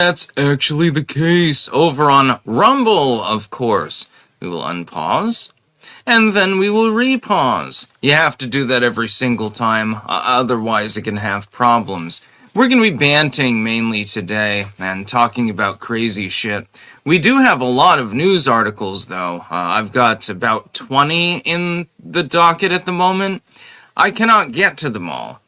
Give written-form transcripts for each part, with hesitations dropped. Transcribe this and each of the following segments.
That's actually the case. Over on Rumble, of course. We will unpause, and then we will repause. You have to do that every single time, otherwise it can have problems. We're going to be banting mainly today and talking about crazy shit. We do have a lot of news articles, though. I've got about 20 in the docket at the moment. I cannot get to them all.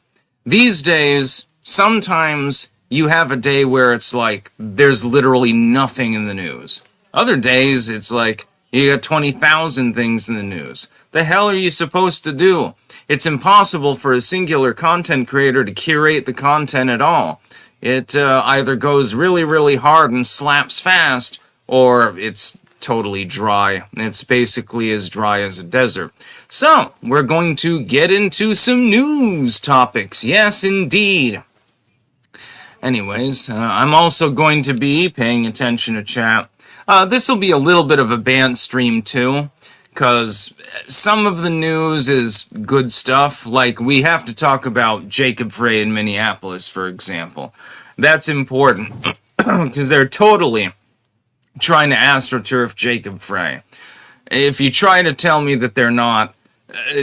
These days, sometimes you have a day where it's like there's literally nothing in the news. Other days, it's like you got 20,000 things in the news. The hell are you supposed to do? It's impossible for a singular content creator to curate the content at all. It either goes really, really hard and slaps fast, or it's totally dry. It's basically as dry as a desert. So, we're going to get into some news topics. Yes, indeed. Anyways, I'm also going to be paying attention to chat. This will be a little bit of a Bantz stream too, because some of the news is good stuff. Like, we have to talk about Jacob Frey in Minneapolis, for example. That's important, because they're totally trying to astroturf Jacob Frey. If you try to tell me that they're not,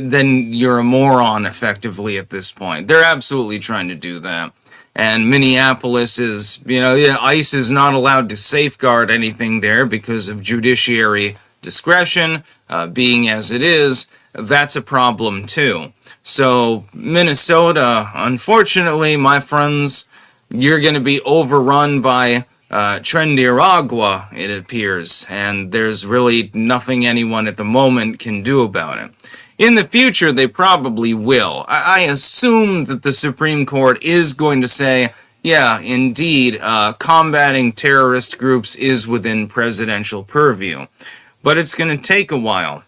then you're a moron, effectively, at this point. They're absolutely trying to do that. And Minneapolis is, ICE is not allowed to safeguard anything there because of judiciary discretion, being as it is. That's a problem too. So Minnesota, unfortunately, my friends, you're going to be overrun by Trendiragua, it appears, and there's really nothing anyone at the moment can do about it. In the future, they probably will. I assume that the Supreme Court is going to say, yeah, indeed, combating terrorist groups is within presidential purview. But it's going to take a while.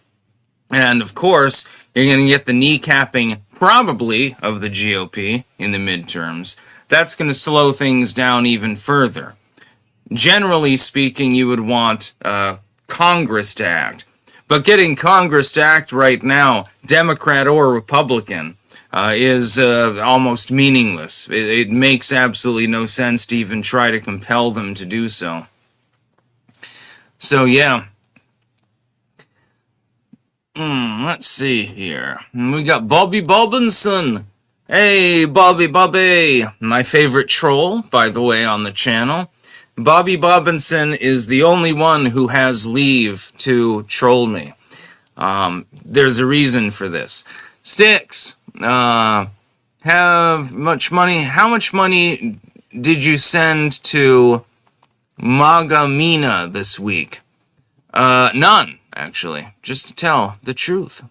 And, of course, you're going to get the kneecapping, probably, of the GOP in the midterms. That's going to slow things down even further. Generally speaking, you would want Congress to act. But getting Congress to act right now, Democrat or Republican, is almost meaningless. It makes absolutely no sense to even try to compel them to do so. So, yeah. Let's see here. We got Bobby Bobbinson. Hey, Bobby. My favorite troll, by the way, on the channel. Bobby Bobbinson is the only one who has leave to troll me. There's a reason for this. Sticks, have much money? How much money did you send to Magamina this week? None, actually. Just to tell the truth.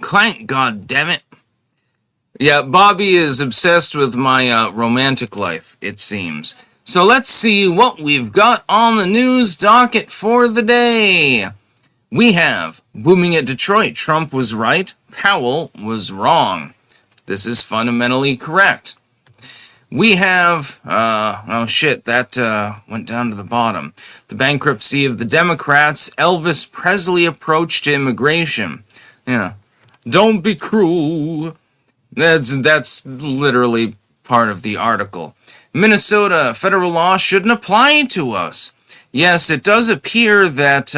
Clank, goddammit. Yeah, Bobby is obsessed with my romantic life, it seems. So let's see what we've got on the news docket for the day. We have, booming at Detroit, Trump was right, Powell was wrong. This is fundamentally correct. We have, oh shit, that went down to the bottom. The bankruptcy of the Democrats, Elvis Presley approach to immigration. Yeah, don't be cruel. That's literally part of the article. Minnesota, federal law shouldn't apply to us. Yes, it does appear that,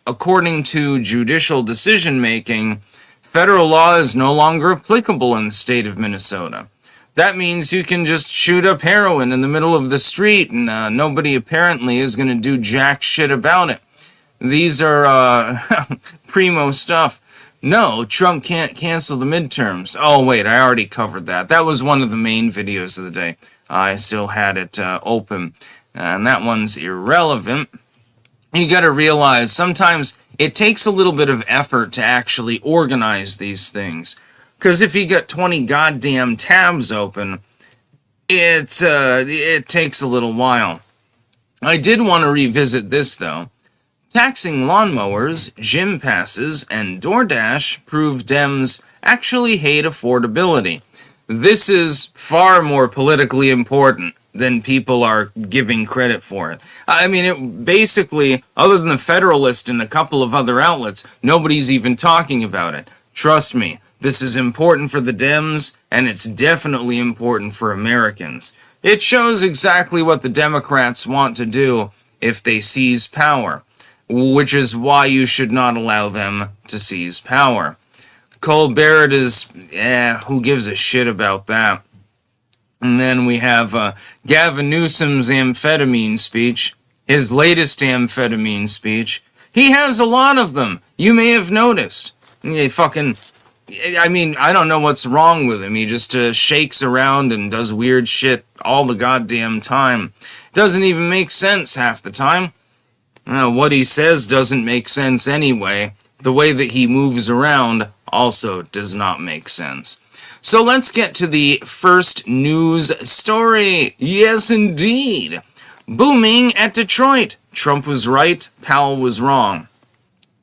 according to judicial decision-making, federal law is no longer applicable in the state of Minnesota. That means you can just shoot up heroin in the middle of the street and nobody apparently is going to do jack shit about it. These are primo stuff. No, Trump can't cancel the midterms. Oh, wait, I already covered that. That was one of the main videos of the day. I still had it open. And that one's irrelevant. You gotta realize, sometimes it takes a little bit of effort to actually organize these things. Because if you got 20 goddamn tabs open, it takes a little while. I did want to revisit this, though. Taxing lawnmowers, gym passes, and DoorDash prove Dems actually hate affordability. This is far more politically important than people are giving credit for it. I mean, it basically, other than the Federalist and a couple of other outlets, nobody's even talking about it. Trust me, This is important for the Dems, and it's definitely important for Americans. It shows exactly what the Democrats want to do if they seize power, which is why you should not allow them to seize power. Colbert is, who gives a shit about that? And then we have Gavin Newsom's amphetamine speech, his latest amphetamine speech. He has a lot of them. You may have noticed. I don't know what's wrong with him. He just shakes around and does weird shit all the goddamn time. Doesn't even make sense half the time. What he says doesn't make sense anyway. The way that he moves around also does not make sense. So let's get to the first news story. Yes, indeed. Booming at Detroit. Trump was right, Powell was wrong.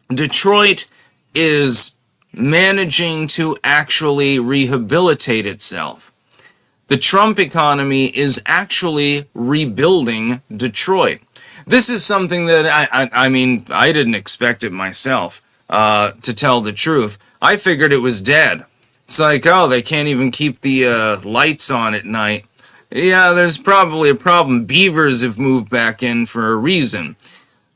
Detroit is managing to actually rehabilitate itself. The Trump economy is actually rebuilding Detroit. This is something that I didn't expect it myself, to tell the truth. I figured it was dead. It's like, oh, they can't even keep the lights on at night. Yeah, there's probably a problem. Beavers have moved back in for a reason.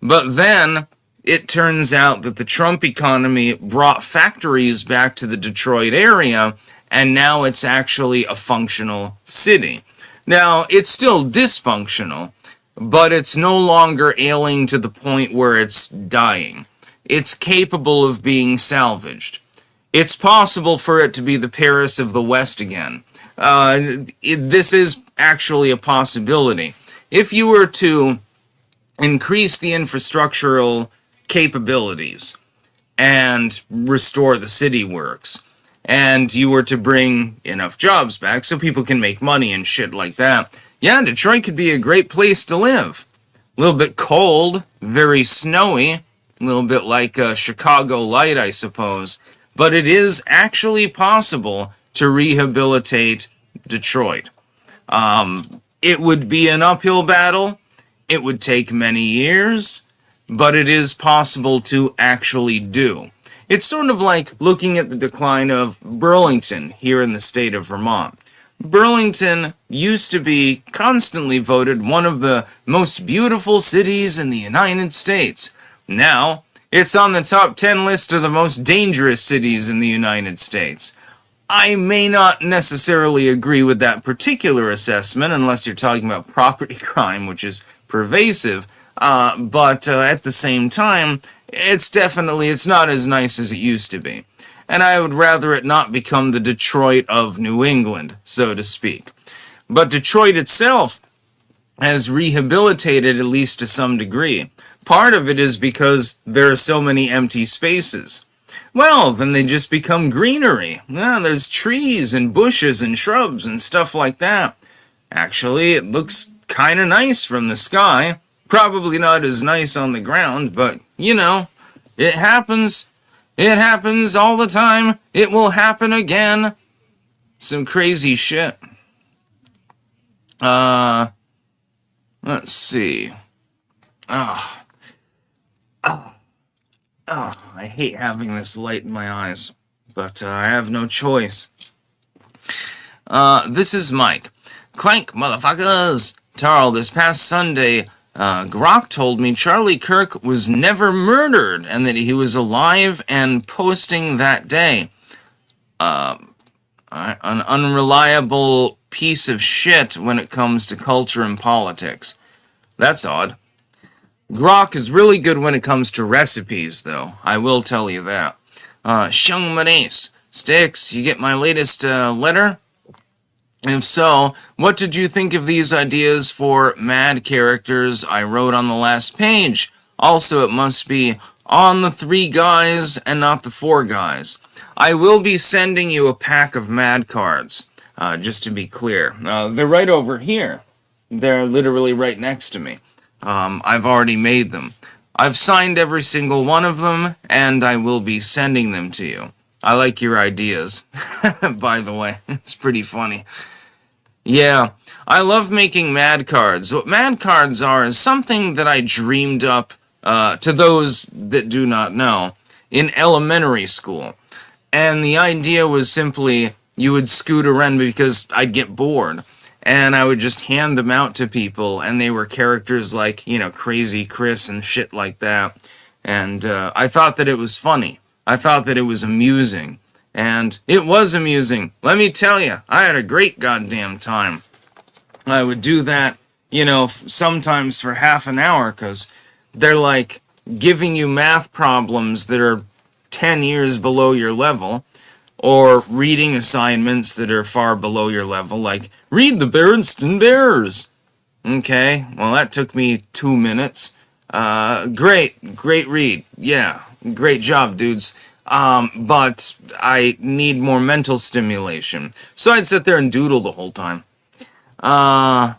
But then it turns out that the Trump economy brought factories back to the Detroit area, and now it's actually a functional city. Now, it's still dysfunctional, but it's no longer ailing to the point where it's dying. It's capable of being salvaged. It's possible for it to be the Paris of the West again. This is actually a possibility. If you were to increase the infrastructural capabilities and restore the city works, and you were to bring enough jobs back so people can make money and shit like that, yeah, Detroit could be a great place to live. A little bit cold, very snowy, a little bit like Chicago Light, I suppose. But it is actually possible to rehabilitate Detroit. It would be an uphill battle. It would take many years, but it is possible to actually do. It's sort of like looking at the decline of Burlington here in the state of Vermont. Burlington used to be constantly voted one of the most beautiful cities in the United States. Now, it's on the top 10 list of the most dangerous cities in the United States. I may not necessarily agree with that particular assessment unless you're talking about property crime, which is pervasive, but at the same time, it's not as nice as it used to be. And I would rather it not become the Detroit of New England, so to speak. But Detroit itself has rehabilitated at least to some degree. Part of it is because there are so many empty spaces. Well, then they just become greenery. Yeah, there's trees and bushes and shrubs and stuff like that. Actually, it looks kind of nice from the sky. Probably not as nice on the ground, but, it happens. It happens all the time. It will happen again. Some crazy shit. Let's see. I hate having this light in my eyes, but I have no choice. This is Mike. Clank, motherfuckers! Tarl, this past Sunday, Grok told me Charlie Kirk was never murdered and that he was alive and posting that day. An unreliable piece of shit when it comes to culture and politics. That's odd. Grok is really good when it comes to recipes, though. I will tell you that. Shung Manes. Sticks, you get my latest letter? If so, what did you think of these ideas for mad characters I wrote on the last page? Also, it must be on the 3 guys and not the 4 guys. I will be sending you a pack of mad cards, just to be clear. They're right over here. They're literally right next to me. I've already made them. I've signed every single one of them, and I will be sending them to you. I like your ideas, by the way. It's pretty funny. Yeah, I love making mad cards. What mad cards are is something that I dreamed up, to those that do not know, in elementary school. And the idea was simply you would scoot around because I'd get bored. And I would just hand them out to people, and they were characters like, Crazy Chris and shit like that. And I thought that it was funny. I thought that it was amusing. And it was amusing. Let me tell you, I had a great goddamn time. I would do that, sometimes for half an hour, because they're like giving you math problems that are 10 years below your level, or reading assignments that are far below your level, like, read the Berenstain Bears. Okay, well, that took me 2 minutes. Great read. Yeah, great job, dudes. But I need more mental stimulation. So I'd sit there and doodle the whole time. JD,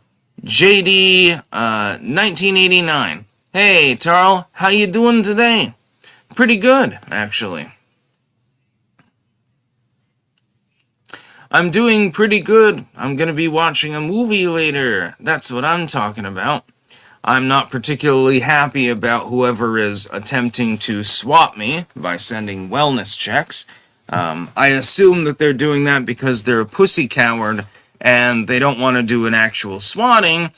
1989. Hey, Tarl, how you doing today? Pretty good, actually. I'm doing pretty good. I'm gonna be watching a movie later. That's what I'm talking about. I'm not particularly happy about whoever is attempting to swap me by sending wellness checks. I assume that they're doing that because they're a pussy coward and they don't want to do an actual swatting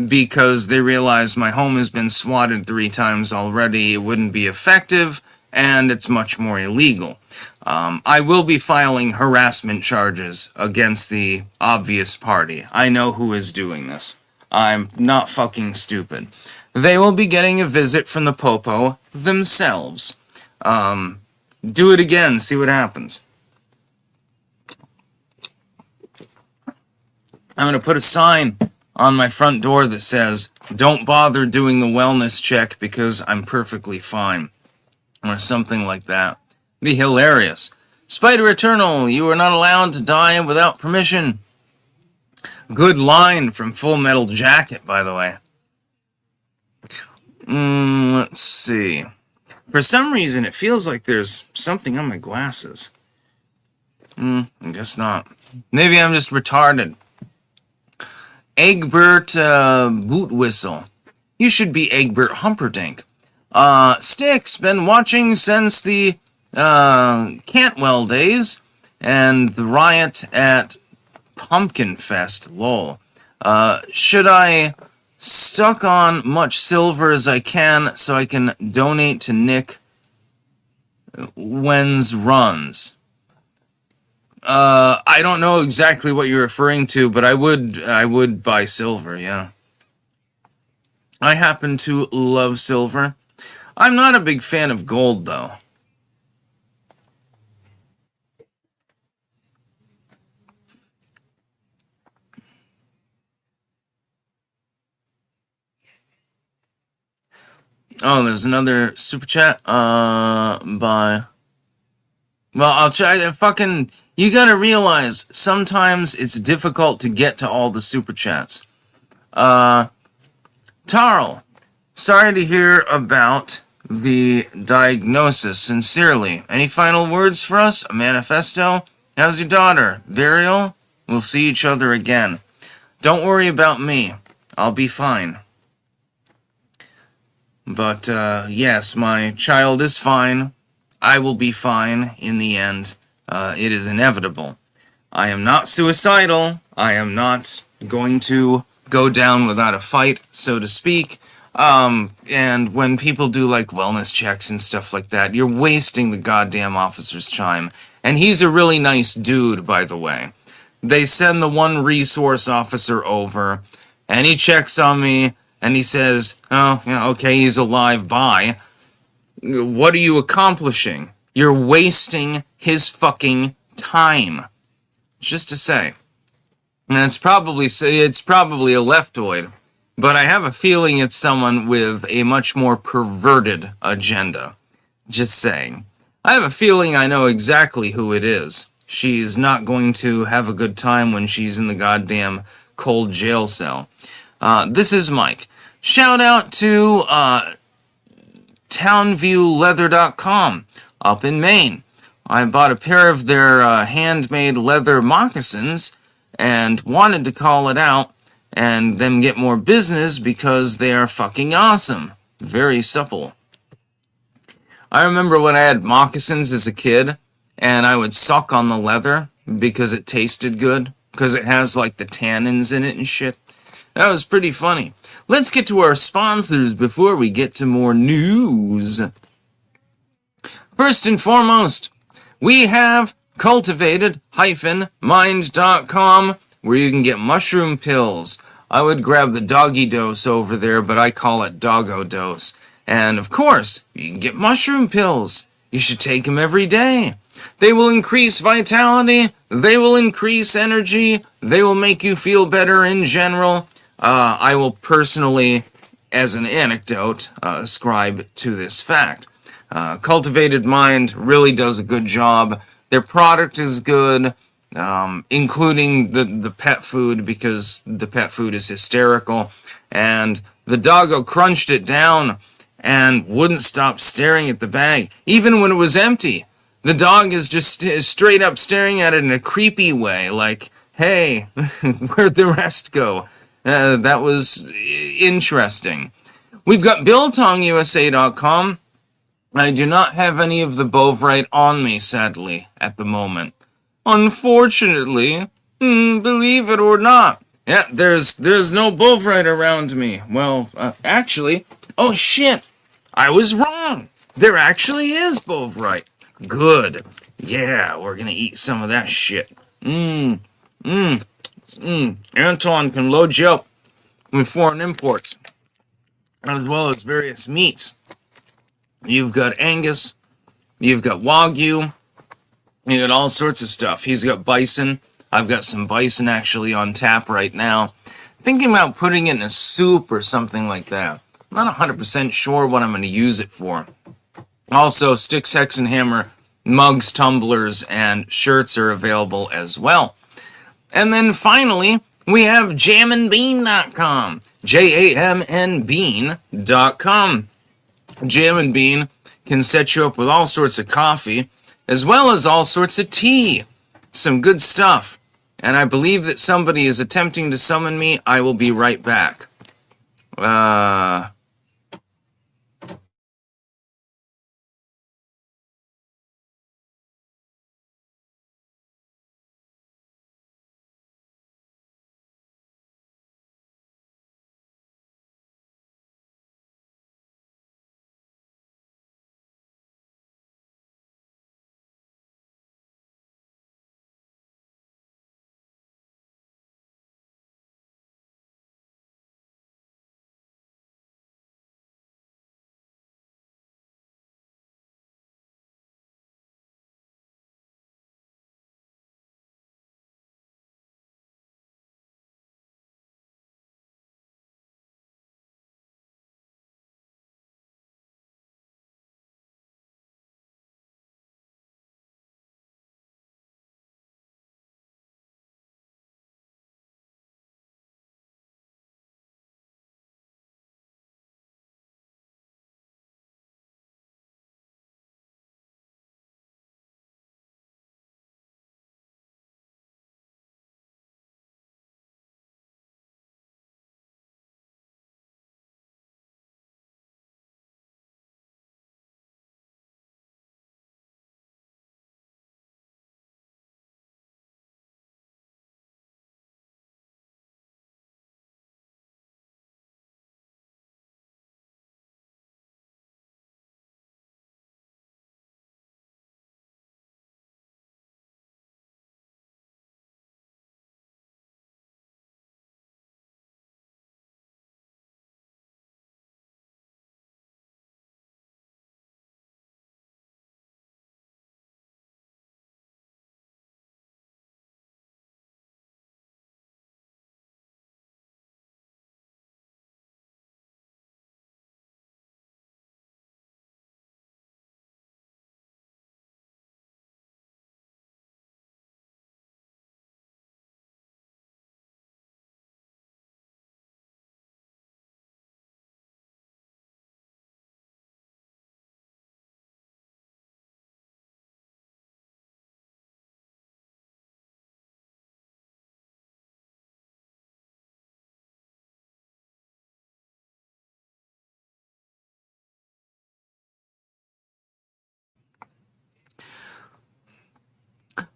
because they realize my home has been swatted 3 times already. It wouldn't be effective and it's much more illegal. I will be filing harassment charges against the obvious party. I know who is doing this. I'm not fucking stupid. They will be getting a visit from the Popo themselves. Do it again, see what happens. I'm going to put a sign on my front door that says, don't bother doing the wellness check because I'm perfectly fine. Or something like that. Be hilarious. Spider Eternal, you are not allowed to die without permission. Good line from Full Metal Jacket, by the way. Let's see. For some reason, it feels like there's something on my glasses. I guess not. Maybe I'm just retarded. Egbert Boot Whistle. You should be Egbert Humperdinck. Sticks, been watching since the Cantwell days and the riot at Pumpkin Fest, lol. Should I stuck on much silver as I can so I can donate to Nick when's runs? I don't know exactly what you're referring to, but I would buy silver, yeah. I happen to love silver. I'm not a big fan of gold, though. Oh, there's another super chat, by... Well, I'll try to fucking... You gotta realize, sometimes it's difficult to get to all the super chats. Tarl, sorry to hear about the diagnosis, sincerely. Any final words for us? A manifesto? How's your daughter? Burial? We'll see each other again. Don't worry about me. I'll be fine. But, yes, my child is fine. I will be fine in the end. It is inevitable. I am not suicidal. I am not going to go down without a fight, so to speak. And when people do, like, wellness checks and stuff like that, you're wasting the goddamn officer's time. And he's a really nice dude, by the way. They send the one resource officer over, and he checks on me, and he says, oh, yeah, okay, he's alive, bye. What are you accomplishing? You're wasting his fucking time. Just to say. And it's probably a leftoid, but I have a feeling it's someone with a much more perverted agenda. Just saying. I have a feeling I know exactly who it is. She's not going to have a good time when she's in the goddamn cold jail cell. This is Mike. Shout out to townviewleather.com up in Maine. I bought a pair of their handmade leather moccasins and wanted to call it out and them get more business because they are fucking awesome. Very supple. I remember when I had moccasins as a kid and I would suck on the leather because it tasted good, because it has like the tannins in it and shit. That was pretty funny. Let's get to our sponsors before we get to more news. First and foremost, we have cultivated-mind.com, where you can get mushroom pills. I would grab the doggy dose over there, but I call it doggo dose. And of course, you can get mushroom pills. You should take them every day. They will increase vitality, they will increase energy, they will make you feel better in general. I will personally, as an anecdote, ascribe to this fact. Cultivated Mind really does a good job. Their product is good, including the pet food, because the pet food is hysterical. And the doggo crunched it down and wouldn't stop staring at the bag, even when it was empty. The dog is just straight up staring at it in a creepy way, like, hey, where'd the rest go? That was interesting. We've got BiltongUSA.com. I do not have any of the Bovrite on me, sadly, at the moment. Unfortunately, believe it or not. Yeah, there's no Bovrite around me. Well, actually, oh shit, I was wrong. There actually is Bovrite. Good. Yeah, we're gonna eat some of that shit. Anton can load you up with foreign imports, as well as various meats. You've got Angus, you've got Wagyu, you got all sorts of stuff. He's got bison. I've got some bison actually on tap right now. Thinking about putting it in a soup or something like that. I'm not 100% sure what I'm going to use it for. Also, Sticks, Hex, and Hammer mugs, tumblers, and shirts are available as well. And then finally, we have jamandbean.com. JAMNbean.com. Jam and Bean can set you up with all sorts of coffee, as well as all sorts of tea. Some good stuff. And I believe that somebody is attempting to summon me. I will be right back.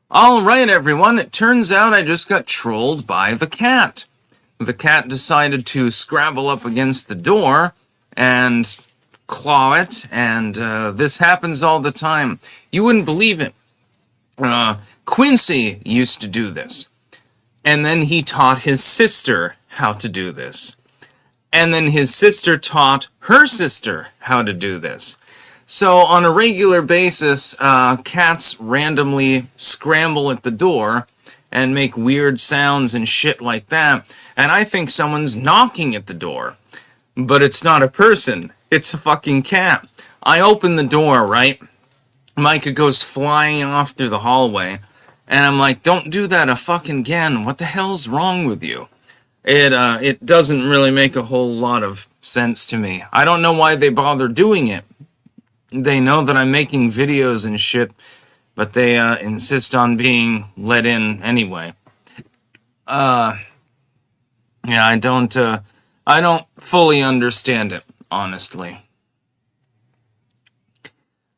All right, everyone. It turns out I just got trolled by the cat. The cat decided to scrabble up against the door and claw it, and this happens all the time. You wouldn't believe it. Quincy used to do this, and then he taught his sister how to do this. And then his sister taught her sister how to do this. So on a regular basis, cats randomly scramble at the door and make weird sounds and shit like that. And I think someone's knocking at the door. But it's not a person. It's a fucking cat. I open the door, right? Micah goes flying off through the hallway. And I'm like, don't do that a fucking again. What the hell's wrong with you? It doesn't really make a whole lot of sense to me. I don't know why they bother doing it. They know that I'm making videos and shit, but they insist on being let in anyway. Yeah, I don't fully understand it, honestly.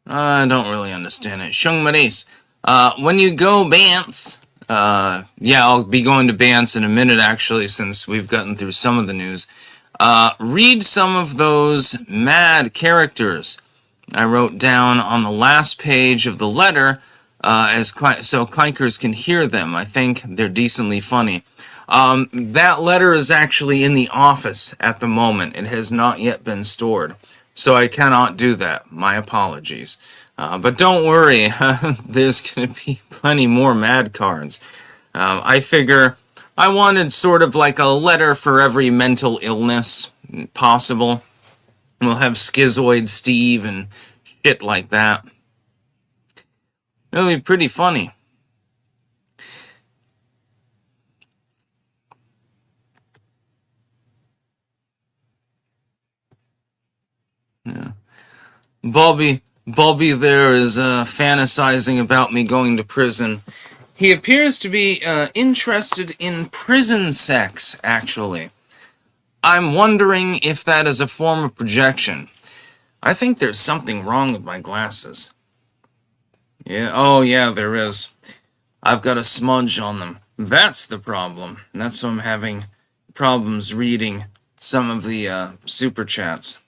I don't really understand it. Shung Maris, when you go Bantz, yeah, I'll be going to Bantz in a minute, actually, since we've gotten through some of the news. Read some of those mad characters I wrote down on the last page of the letter, so clankers can hear them. I think they're decently funny. That letter is actually in the office at the moment. It has not yet been stored, so I cannot do that. My apologies. But don't worry, there's going to be plenty more mad cards. I figure I wanted sort of like a letter for every mental illness possible. We'll have Schizoid Steve and shit like that. It'll be pretty funny. Yeah. Bobby there is fantasizing about me going to prison. He appears to be interested in prison sex, actually. I'm wondering if that is a form of projection. I think there's something wrong with my glasses. Yeah, oh yeah, there is. I've got a smudge on them. That's the problem. That's why I'm having problems reading some of the super chats.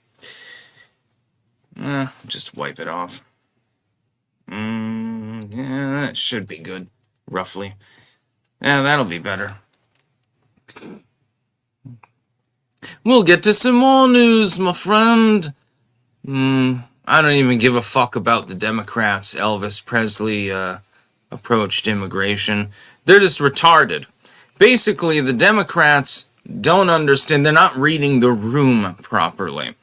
Just wipe it off. Yeah, that should be good, roughly. Yeah, that'll be better. We'll get to some more news, my friend. I don't even give a fuck about the Democrats. Elvis Presley approached immigration. They're just retarded. Basically, the Democrats don't understand. They're not reading the room properly.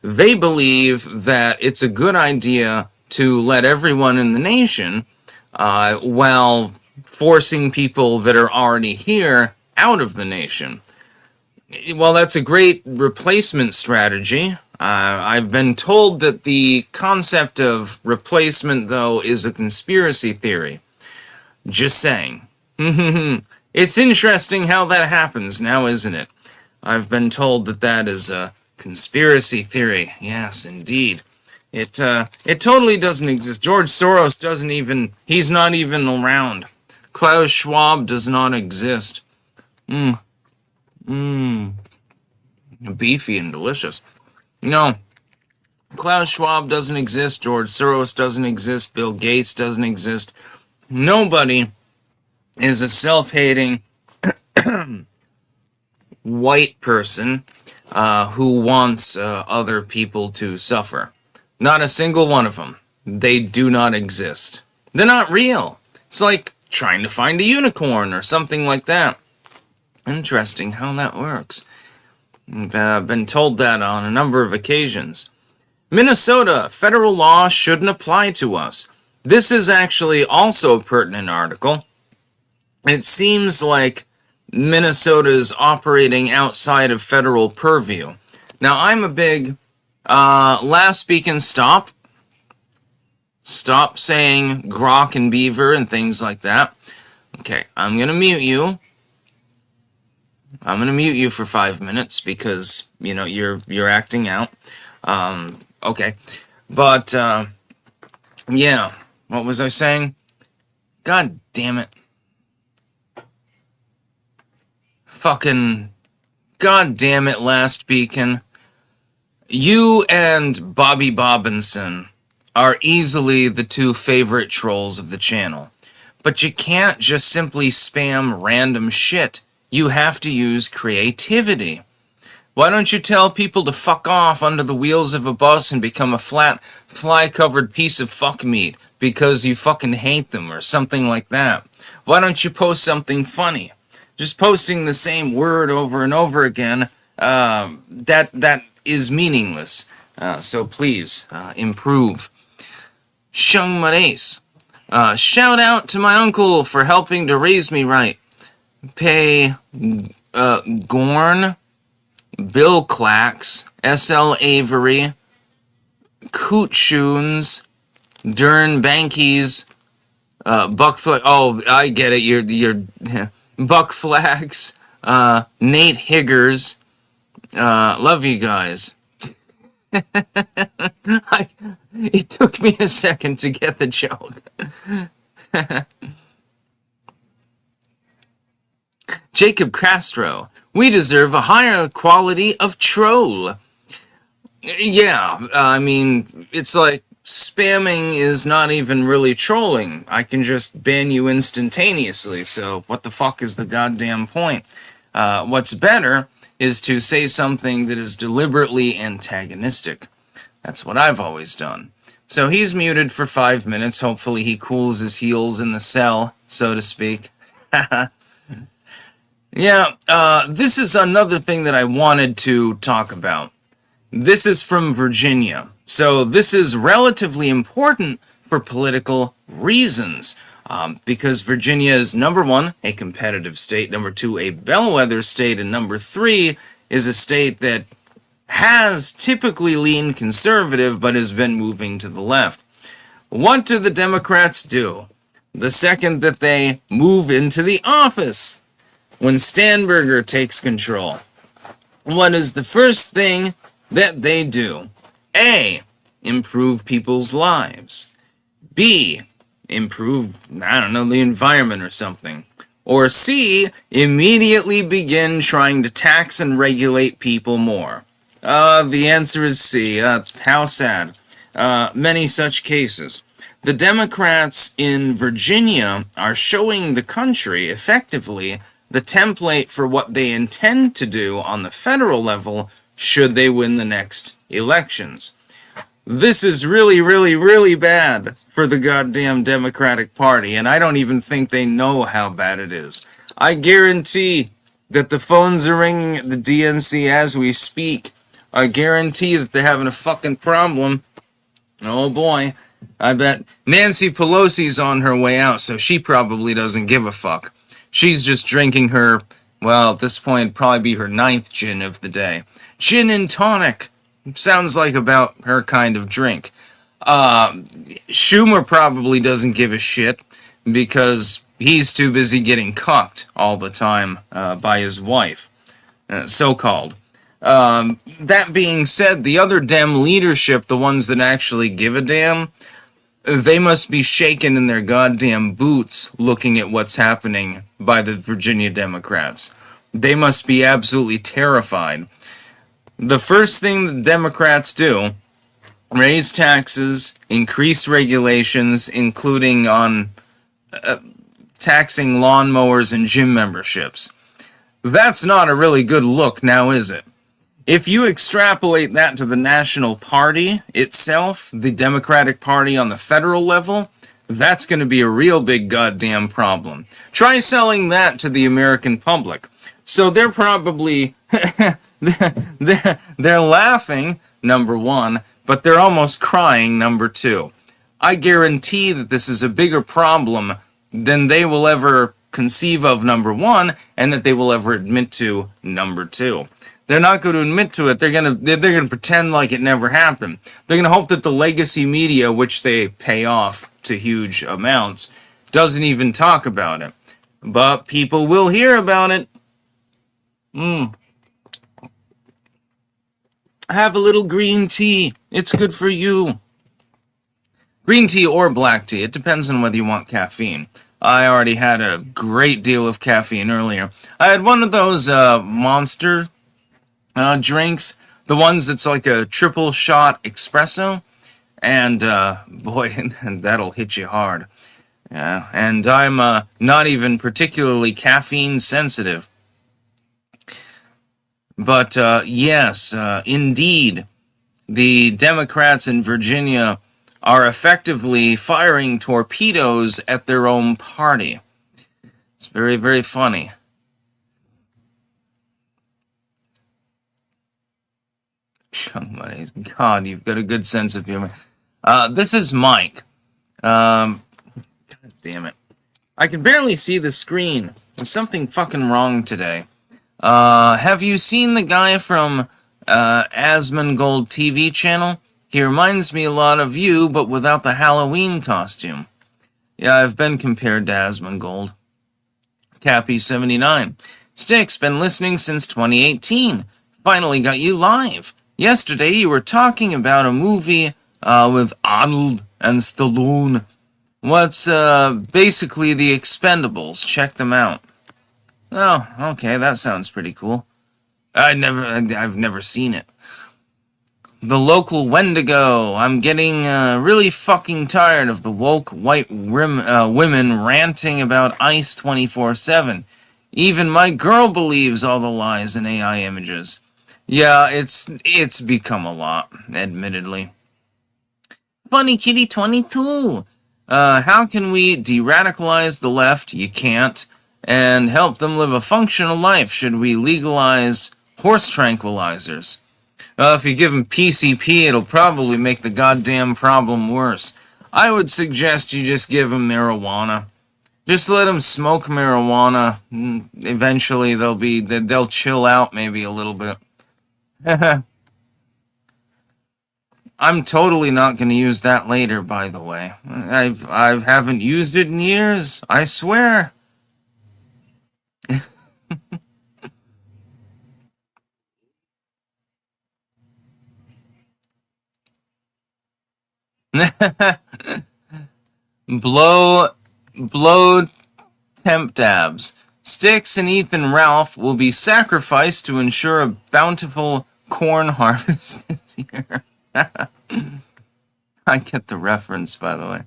They believe that it's a good idea to let everyone in the nation while forcing people that are already here out of the nation. Well, that's a great replacement strategy. I've been told that the concept of replacement, though, is a conspiracy theory. Just saying. It's interesting how that happens now, isn't it? I've been told that that is a conspiracy theory. Yes, indeed. It totally doesn't exist. George Soros doesn't even... He's not even around. Klaus Schwab does not exist. Beefy and delicious. No. Klaus Schwab doesn't exist. George Soros doesn't exist. Bill Gates doesn't exist. Nobody is a self-hating white person who wants other people to suffer. Not a single one of them. They do not exist. They're not real. It's like trying to find a unicorn or something like that. Interesting how that works. I've been told that on a number of occasions. Minnesota, federal law shouldn't apply to us. This is actually also a pertinent article. It seems like Minnesota is operating outside of federal purview. Now, I'm a big, last speak and stop. Stop saying grok and beaver and things like that. Okay, I'm going to mute you. I'm going to mute you for 5 minutes because, you know, you're acting out. Okay. But, yeah. What was I saying? God damn it. Fucking... God damn it, Last Beacon. You and Bobby Bobbinson are easily the two favorite trolls of the channel. But you can't just simply spam random shit. You have to use creativity. Why don't you tell people to fuck off under the wheels of a bus and become a flat, fly-covered piece of fuck meat because you fucking hate them or something like that? Why don't you post something funny? Just posting the same word over and over again, that is meaningless. So please, improve. Shung Marais. Shout out to my uncle for helping to raise me right. Pay, Gorn, Bill Clacks, S.L. Avery, Cootshoons, Dern Bankies, Buck Flag. Oh, I get it. You're Buck Flags, Nate Higgers. Love you guys. It took me a second to get the joke. Jacob Castro. We deserve a higher quality of troll. Yeah, I mean, it's like spamming is not even really trolling. I can just ban you instantaneously, so what the fuck is the goddamn point? What's better is to say something that is deliberately antagonistic. That's what I've always done. So he's muted for 5 minutes. Hopefully he cools his heels in the cell, so to speak. Yeah, this is another thing that I wanted to talk about. This is from Virginia. So this is relatively important for political reasons. Because Virginia is, number one, a competitive state, number two, a bellwether state, and number three is a state that has typically leaned conservative but has been moving to the left. What do the Democrats do the second that they move into the office? When Stanberger takes control, what is the first thing that they do? A, improve people's lives. B, improve, I don't know, the environment or something. Or C, immediately begin trying to tax and regulate people more. The answer is C. How sad. Many such cases. The Democrats in Virginia are showing the country, effectively, the template for what they intend to do on the federal level should they win the next elections. This is really, really, really bad for the goddamn Democratic Party, and I don't even think they know how bad it is. I guarantee that the phones are ringing at the DNC as we speak. I guarantee that they're having a fucking problem. Oh boy. I bet Nancy Pelosi's on her way out, so she probably doesn't give a fuck. She's just drinking her, well, at this point, it'd probably be her 9th gin of the day. Gin and tonic. Sounds like about her kind of drink. Schumer probably doesn't give a shit because he's too busy getting cucked all the time by his wife, so-called. That being said, the other Dem leadership, the ones that actually give a damn, they must be shaken in their goddamn boots looking at what's happening by the Virginia Democrats. They must be absolutely terrified. The first thing the Democrats do, raise taxes, increase regulations, including on taxing lawnmowers and gym memberships. That's not a really good look, now is it? If you extrapolate that to the national party itself, the Democratic Party on the federal level, that's going to be a real big goddamn problem. Try selling that to the American public. So they're probably, they're laughing, number one, but they're almost crying, number two. I guarantee that this is a bigger problem than they will ever conceive of, number one, and that they will ever admit to, number two. They're not going to admit to it. They're going to pretend like it never happened. They're going to hope that the legacy media, which they pay off to huge amounts, doesn't even talk about it. But people will hear about it. Have a little green tea. It's good for you. Green tea or black tea. It depends on whether you want caffeine. I already had a great deal of caffeine earlier. I had one of those monster drinks, the ones that's like a triple shot espresso, and boy, that'll hit you hard. Yeah, and I'm not even particularly caffeine sensitive. But yes, indeed, the Democrats in Virginia are effectively firing torpedoes at their own party. It's very, very funny. God, you've got a good sense of humor. This is Mike. God damn it. I can barely see the screen. There's something fucking wrong today. Have you seen the guy from Asmongold TV channel? He reminds me a lot of you, but without the Halloween costume. Yeah, I've been compared to Asmongold. Cappy79. Sticks, been listening since 2018. Finally got you live. Yesterday you were talking about a movie with Arnold and Stallone. What's basically the Expendables. Check them out. Oh, okay, that sounds pretty cool. I've never seen it. The local Wendigo. I'm getting really fucking tired of the woke white women ranting about ICE 24/7. Even my girl believes all the lies in AI images. Yeah, it's become a lot, admittedly. Funny Kitty 22. How can we de-radicalize the left? You can't. And help them live a functional life. Should we legalize horse tranquilizers? If you give them PCP, it'll probably make the goddamn problem worse. I would suggest you just give them marijuana. Just let them smoke marijuana. Eventually, they'll chill out maybe a little bit. I'm totally not going to use that later, by the way. I haven't used it in years. I swear. blow temp dabs. Sticks and Ethan Ralph will be sacrificed to ensure a bountiful corn harvest this year. I get the reference, by the way.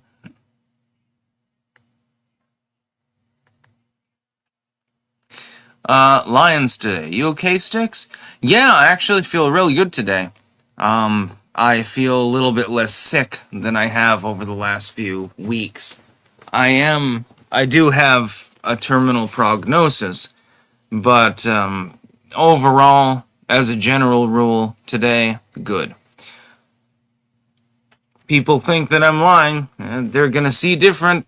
Lions today. You okay, Sticks? Yeah, I actually feel really good today. I feel a little bit less sick than I have over the last few weeks. I do have a terminal prognosis, but overall, as a general rule, today, good. People think that I'm lying, and they're gonna see different.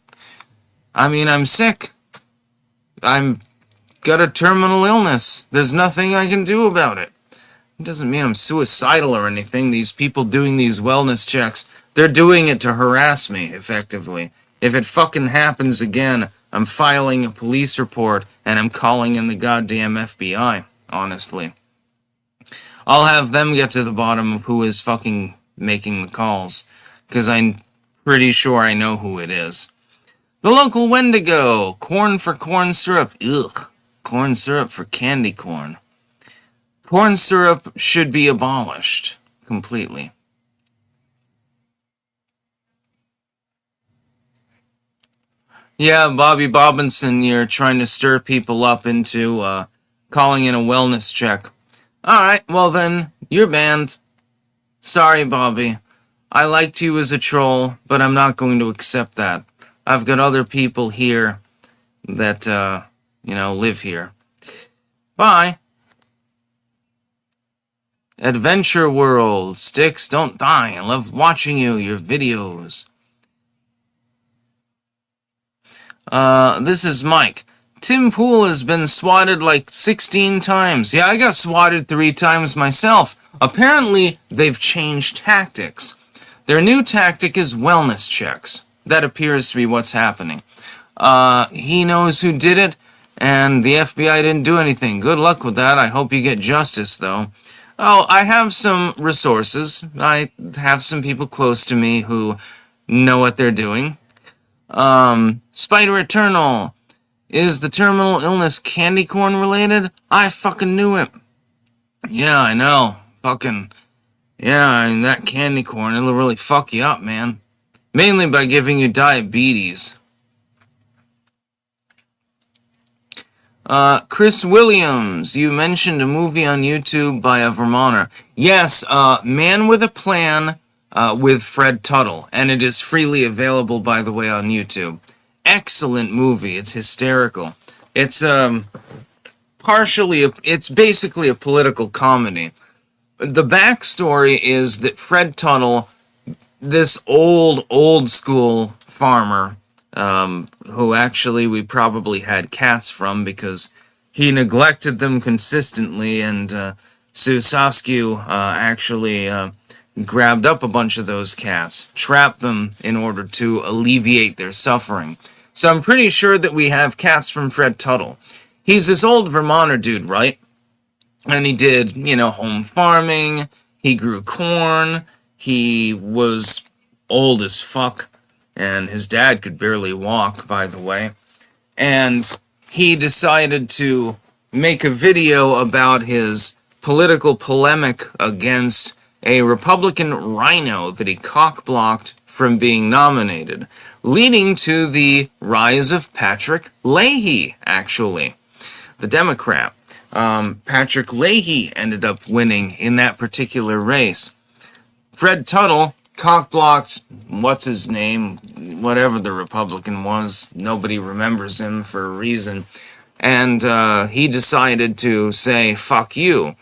I mean, I'm sick. I'm got a terminal illness. There's nothing I can do about it. It doesn't mean I'm suicidal or anything. These people doing these wellness checks, they're doing it to harass me, effectively. If it fucking happens again, I'm filing a police report and I'm calling in the goddamn FBI, honestly. I'll have them get to the bottom of who is fucking making the calls, because I'm pretty sure I know who it is. The local Wendigo. Corn for corn syrup. Ugh. Corn syrup for candy corn. Corn syrup should be abolished completely. Yeah, Bobby Bobbinson, you're trying to stir people up into calling in a wellness check. Alright, well then, you're banned. Sorry, Bobby. I liked you as a troll, but I'm not going to accept that. I've got other people here that, live here. Bye. Adventure World. Sticks, don't die. I love watching your videos. This is Mike. Tim Pool has been swatted like 16 times. Yeah, I got swatted 3 times myself. Apparently, they've changed tactics. Their new tactic is wellness checks. That appears to be what's happening. He knows who did it, and the FBI didn't do anything. Good luck with that. I hope you get justice, though. Oh, I have some resources. I have some people close to me who know what they're doing. Spider Eternal. Is the terminal illness candy corn related? I fucking knew it. Yeah, I know. Fucking, yeah, I mean, that candy corn, it'll really fuck you up, man. Mainly by giving you diabetes. Chris Williams, you mentioned a movie on YouTube by a Vermonter. Yes, Man with a Plan, with Fred Tuttle, and it is freely available, by the way, on YouTube. Excellent movie. It's hysterical. It's, it's basically a political comedy. The backstory is that Fred Tuttle, this old school farmer, who actually we probably had cats from because he neglected them consistently, and Sue Saskew actually grabbed up a bunch of those cats, trapped them in order to alleviate their suffering. So I'm pretty sure that we have cats from Fred Tuttle. He's this old Vermonter dude, right? And he did, home farming, he grew corn, he was old as fuck, and his dad could barely walk, by the way. And he decided to make a video about his political polemic against a Republican rhino that he cock-blocked from being nominated, leading to the rise of Patrick Leahy, actually, the Democrat. Patrick Leahy ended up winning in that particular race. Fred Tuttle cock-blocked, what's his name, whatever the Republican was, nobody remembers him for a reason, and he decided to say, fuck you.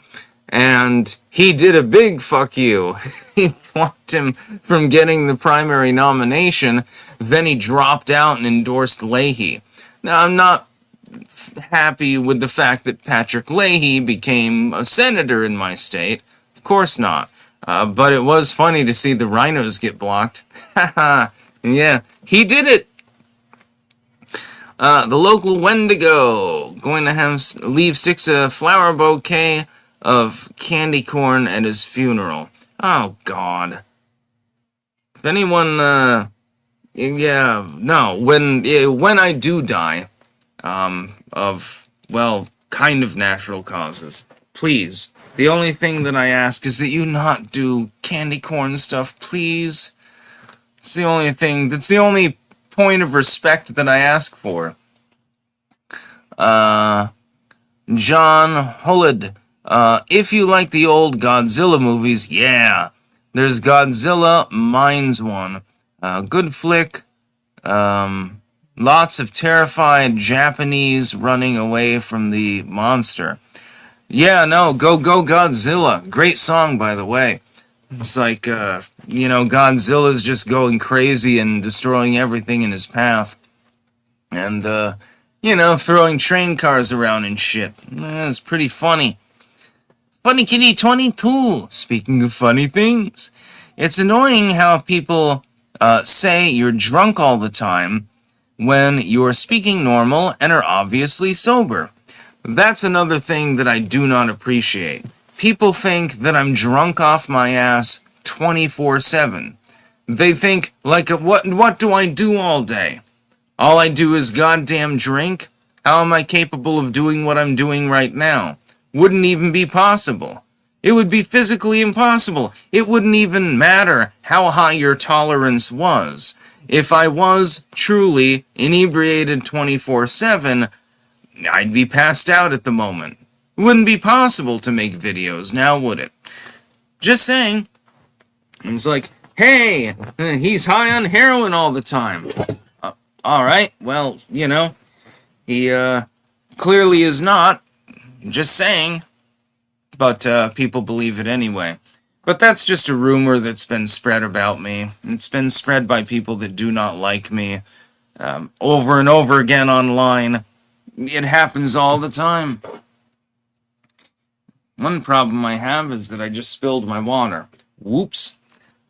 And he did a big fuck you. He blocked him from getting the primary nomination, then he dropped out and endorsed Leahy. Now, I'm not happy with the fact that Patrick Leahy became a senator in my state. Of course not. But it was funny to see the rhinos get blocked. Haha. Yeah, he did it. The local Wendigo going to leave sticks a flower bouquet of candy corn at his funeral. Oh God. If anyone, when I do die, of, well, kind of natural causes, please, the only thing that I ask is that you not do candy corn stuff, please. It's the only thing, that's the only point of respect that I ask for. John Hullid, if you like the old Godzilla movies, yeah, there's Godzilla, mine's one. Good flick, lots of terrified Japanese running away from the monster. Yeah, no, go Godzilla. Great song, by the way. It's like, Godzilla's just going crazy and destroying everything in his path. And, throwing train cars around and shit. It's pretty funny. Funny Kitty 22. Speaking of funny things, it's annoying how people say you're drunk all the time when you're speaking normal and are obviously sober. That's another thing that I do not appreciate. People think that I'm drunk off my ass 24/7. They think, like, what do I do all day? All I do is goddamn drink? How am I capable of doing what I'm doing right now? Wouldn't even be possible. It would be physically impossible. It wouldn't even matter how high your tolerance was. If I was truly inebriated 24/7, I'd be passed out at the moment. It wouldn't be possible to make videos, now would it? Just saying. It's like, hey, he's high on heroin all the time. Alright, well, he clearly is not. Just saying. But people believe it anyway. But that's just a rumor that's been spread about me. It's been spread by people that do not like me over and over again online. It happens all the time. One problem I have is that I just spilled my water. Whoops.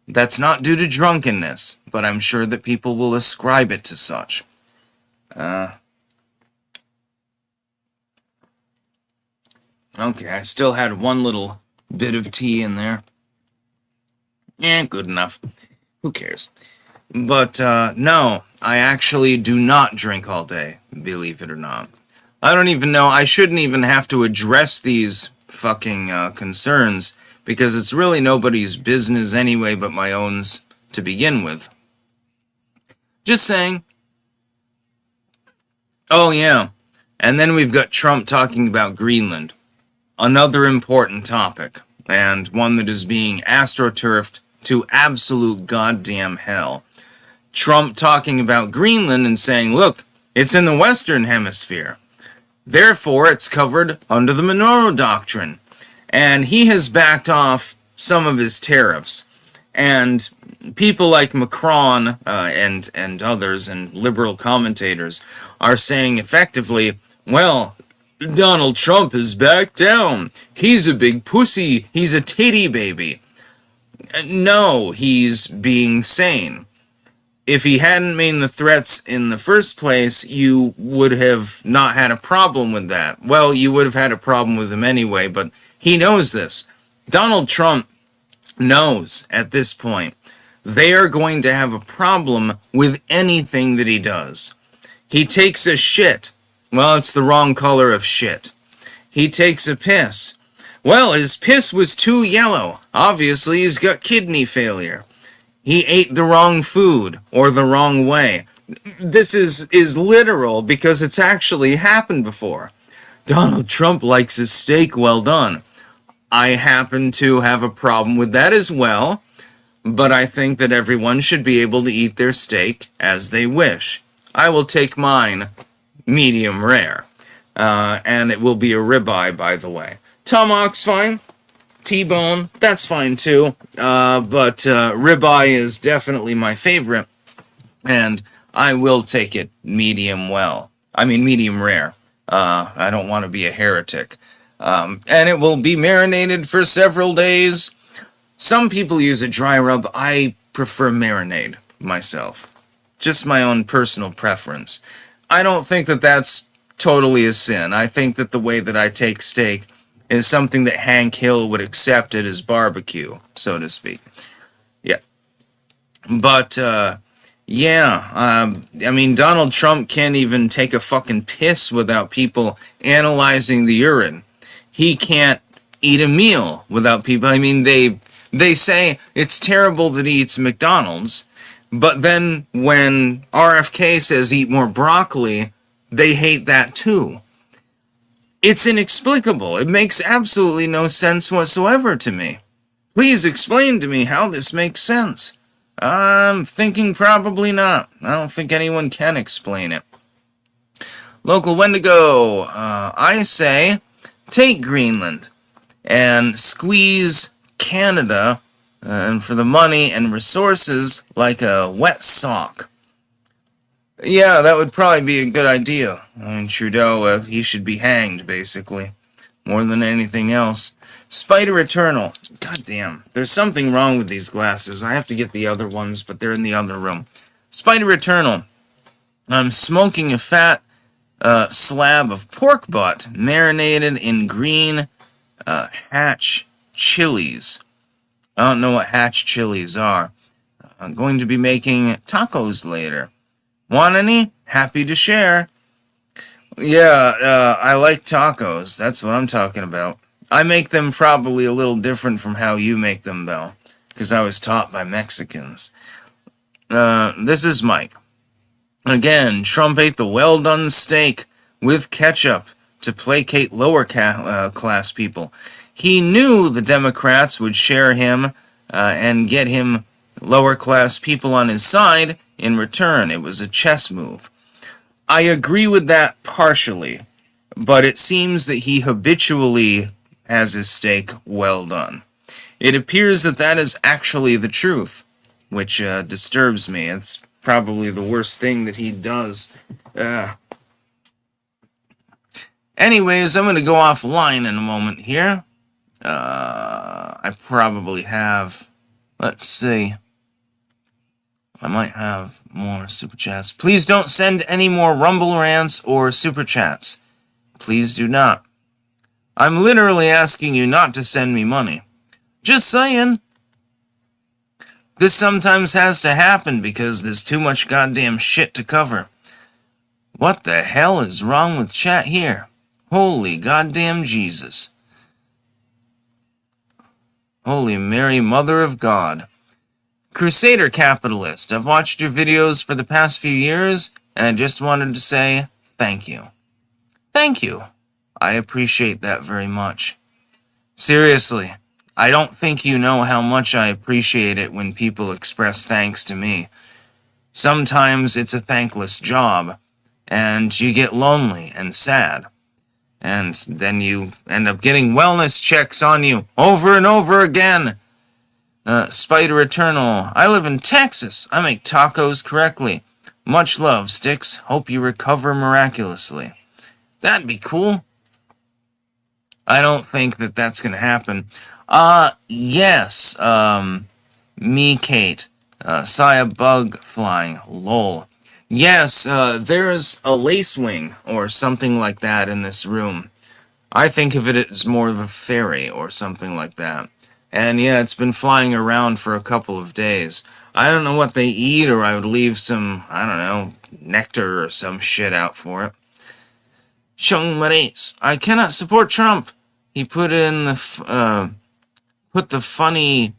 That's not due to drunkenness, but I'm sure that people will ascribe it to such. Okay, I still had one little bit of tea in there. Good enough. Who cares? But no, I actually do not drink all day, believe it or not. I don't even know, I shouldn't even have to address these fucking concerns, because it's really nobody's business anyway but my own to begin with. Just saying. Oh yeah, and then we've got Trump talking about Greenland. Another important topic, and one that is being astroturfed to absolute goddamn hell. Trump talking about Greenland and saying, look, it's in the Western Hemisphere. Therefore, it's covered under the Monroe Doctrine. And he has backed off some of his tariffs. And people like Macron and others and liberal commentators are saying effectively, well, Donald Trump has backed down. He's a big pussy. He's a titty baby. No, he's being sane. If he hadn't made the threats in the first place, you would have not had a problem with that. Well, you would have had a problem with him anyway, but he knows this. Donald Trump knows at this point they are going to have a problem with anything that he does. He takes a shit. Well, it's the wrong color of shit. He takes a piss. Well, his piss was too yellow. Obviously, he's got kidney failure. He ate the wrong food, or the wrong way. This is literal, because it's actually happened before. Donald Trump likes his steak well done. I happen to have a problem with that as well, but I think that everyone should be able to eat their steak as they wish. I will take mine medium rare, and it will be a ribeye, by the way. Tomahawk's fine. T-bone, that's fine too, but ribeye is definitely my favorite, and I will take it medium rare. I don't want to be a heretic. And it will be marinated for several days. Some people use a dry rub. I prefer marinade myself. Just my own personal preference. I don't think that that's totally a sin. I think that the way that I take steak is something that Hank Hill would accept at his barbecue, so to speak. Yeah. But, Donald Trump can't even take a fucking piss without people analyzing the urine. He can't eat a meal without people. They say it's terrible that he eats McDonald's, but then when RFK says eat more broccoli, they hate that too. It's inexplicable. It makes absolutely no sense whatsoever to me. Please explain to me how this makes sense. I'm thinking probably not. I don't think anyone can explain it. Local Wendigo, I say take Greenland and squeeze Canada and for the money and resources like a wet sock. Yeah, that would probably be a good idea. Trudeau, he should be hanged, basically. More than anything else. Spider Eternal. God damn. There's something wrong with these glasses. I have to get the other ones, but they're in the other room. Spider Eternal. I'm smoking a fat slab of pork butt marinated in green Hatch chilies. I don't know what Hatch chilies are. I'm going to be making tacos later. Want any? Happy to share. Yeah, I like tacos. That's what I'm talking about. I make them probably a little different from how you make them, though, because I was taught by Mexicans. This is Mike. Again, Trump ate the well-done steak with ketchup to placate lower class people. He knew the Democrats would share him and get him lower class people on his side in return. It was a chess move. I agree with that partially, but it seems that he habitually has his steak well done. It appears that that is actually the truth, which disturbs me. It's probably the worst thing that he does. Anyways, I'm going to go offline in a moment here. I probably have, let's see, I might have more super chats. Please don't send any more Rumble rants or super chats. Please do not. I'm literally asking you not to send me money. Just saying. This sometimes has to happen because there's too much goddamn shit to cover. What the hell is wrong with chat here? Holy goddamn Jesus. Holy Mary, Mother of God. Crusader Capitalist, I've watched your videos for the past few years, and I just wanted to say thank you. Thank you. I appreciate that very much. Seriously, I don't think you know how much I appreciate it when people express thanks to me. Sometimes it's a thankless job, and you get lonely and sad. And then you end up getting wellness checks on you over and over again. Spider Eternal, I live in Texas. I make tacos correctly. Much love, Sticks. Hope you recover miraculously. That'd be cool. I don't think that that's gonna happen. Yes. Me, Kate. Saya Bug Flying. Lol. Yes, there's a lace wing or something like that in this room. I think of it as more of a fairy or something like that. And yeah, it's been flying around for a couple of days. I don't know what they eat, or I would leave some, I don't know, nectar or some shit out for it. Shung Maris, I cannot support Trump. He put in the, put the funny,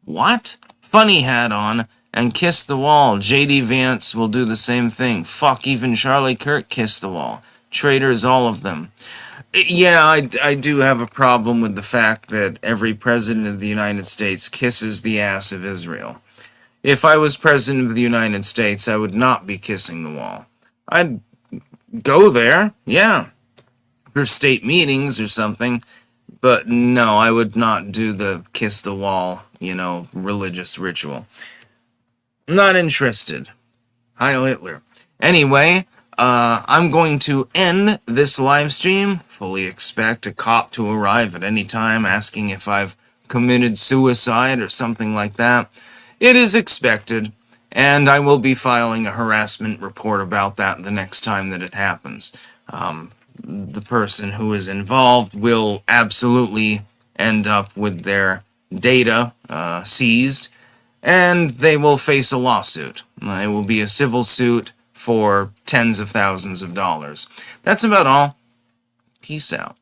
what? Funny hat on and kiss the wall. J.D. Vance will do the same thing. Fuck, even Charlie Kirk kissed the wall. Traitors, all of them. Yeah, I do have a problem with the fact that every president of the United States kisses the ass of Israel. If I was president of the United States, I would not be kissing the wall. I'd go there, yeah, for state meetings or something, but no, I would not do the kiss the wall, religious ritual. Not interested. Heil Hitler. Anyway, I'm going to end this live stream. Fully expect a cop to arrive at any time asking if I've committed suicide or something like that. It is expected, and I will be filing a harassment report about that the next time that it happens. The person who is involved will absolutely end up with their data seized, and they will face a lawsuit. It will be a civil suit for tens of thousands of dollars. That's about all. Peace out.